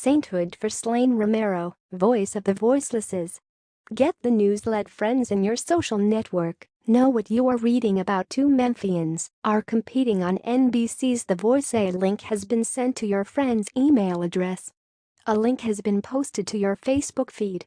Sainthood for slain Romero, voice of the voicelesses. Get the news, let friends in your social network know what you are reading about. Two Memphians are competing on NBC's The Voice. A link has been sent to your friend's email address. A link has been posted to your Facebook feed.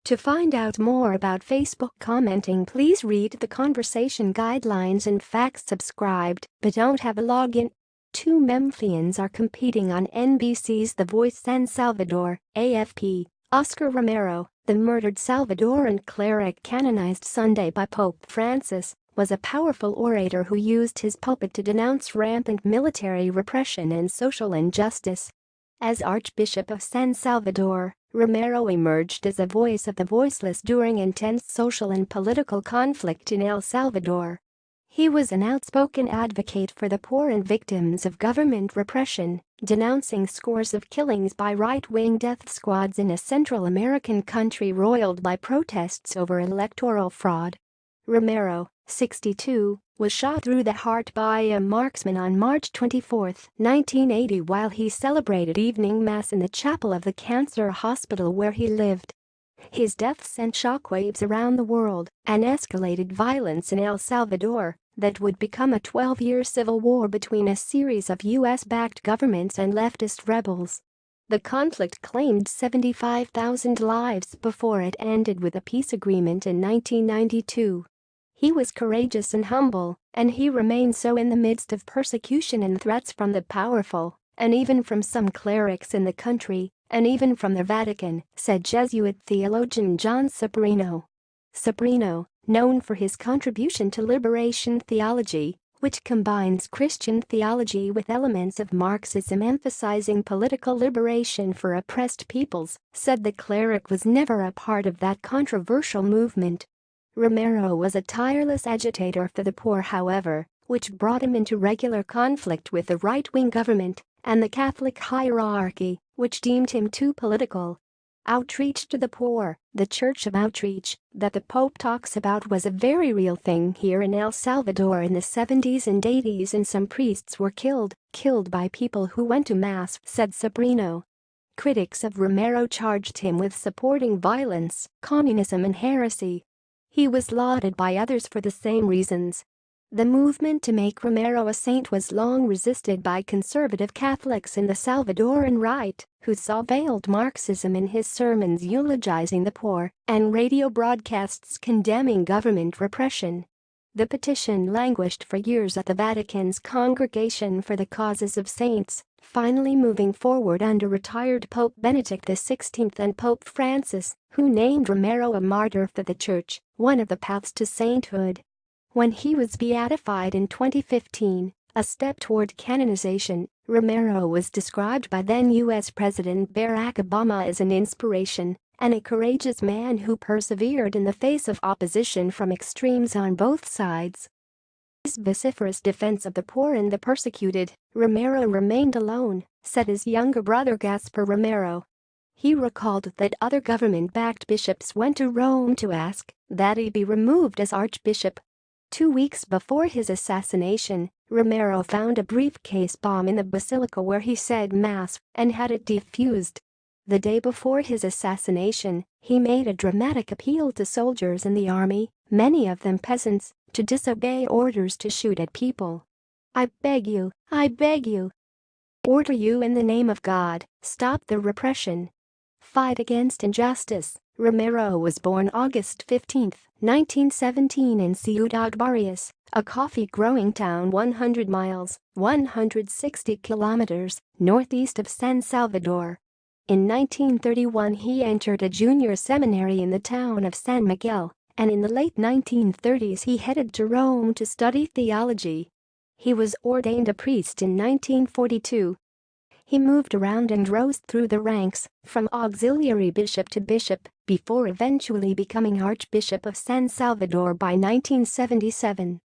To find out more about Facebook commenting, please read the conversation guidelines. In fact, subscribed but don't have a login. Two Memphians are competing on NBC's The Voice. San Salvador, AFP. Oscar Romero, the murdered Salvadoran cleric canonized Sunday by Pope Francis, was a powerful orator who used his pulpit to denounce rampant military repression and social injustice. As Archbishop of San Salvador, Romero emerged as a voice of the voiceless during intense social and political conflict in El Salvador. He was an outspoken advocate for the poor and victims of government repression, denouncing scores of killings by right-wing death squads in a Central American country roiled by protests over electoral fraud. Romero, 62, was shot through the heart by a marksman on March 24, 1980, while he celebrated evening mass in the chapel of the cancer hospital where he lived. His death sent shockwaves around the world and escalated violence in El Salvador that would become a 12-year civil war between a series of U.S.-backed governments and leftist rebels. The conflict claimed 75,000 lives before it ended with a peace agreement in 1992. He was courageous and humble, and he remained so in the midst of persecution and threats from the powerful, and even from some clerics in the country, and even from the Vatican, said Jesuit theologian John Sobrino. Sobrino, known for his contribution to liberation theology, which combines Christian theology with elements of Marxism emphasizing political liberation for oppressed peoples, said the cleric was never a part of that controversial movement. Romero was a tireless agitator for the poor, however, which brought him into regular conflict with the right-wing government and the Catholic hierarchy, which deemed him too political. Outreach to the poor, the Church of Outreach, that the Pope talks about, was a very real thing here in El Salvador in the 70s and 80s, and some priests were killed by people who went to Mass, said Sobrino. Critics of Romero charged him with supporting violence, communism and heresy. He was lauded by others for the same reasons. The movement to make Romero a saint was long resisted by conservative Catholics in the Salvadoran right, who saw veiled Marxism in his sermons eulogizing the poor and radio broadcasts condemning government repression. The petition languished for years at the Vatican's Congregation for the Causes of Saints, finally moving forward under retired Pope Benedict XVI and Pope Francis, who named Romero a martyr for the Church, one of the paths to sainthood. When he was beatified in 2015, a step toward canonization, Romero was described by then U.S. President Barack Obama as an inspiration and a courageous man who persevered in the face of opposition from extremes on both sides. His vociferous defense of the poor and the persecuted, Romero remained alone, said his younger brother Gaspar Romero. He recalled that other government-backed bishops went to Rome to ask that he be removed as archbishop. 2 weeks before his assassination, Romero found a briefcase bomb in the basilica where he said Mass and had it defused. The day before his assassination, he made a dramatic appeal to soldiers in the army, many of them peasants, to disobey orders to shoot at people. I beg you, order you in the name of God, stop the repression. Fight against injustice. Romero was born August 15, 1917 in Ciudad Barrios, a coffee-growing town 100 miles (160 kilometers) northeast of San Salvador. In 1931 he entered a junior seminary in the town of San Miguel, and in the late 1930s he headed to Rome to study theology. He was ordained a priest in 1942. He moved around and rose through the ranks, from auxiliary bishop to bishop, before eventually becoming Archbishop of San Salvador by 1977.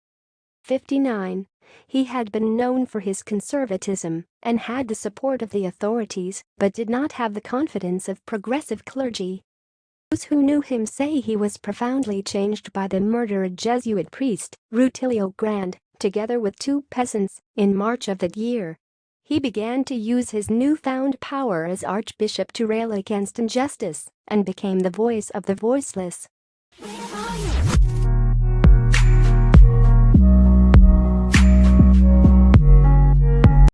59. He had been known for his conservatism and had the support of the authorities, but did not have the confidence of progressive clergy. Those who knew him say he was profoundly changed by the murdered Jesuit priest, Rutilio Grande, together with 2 peasants, in March of that year. He began to use his newfound power as archbishop to rail against injustice and became the voice of the voiceless.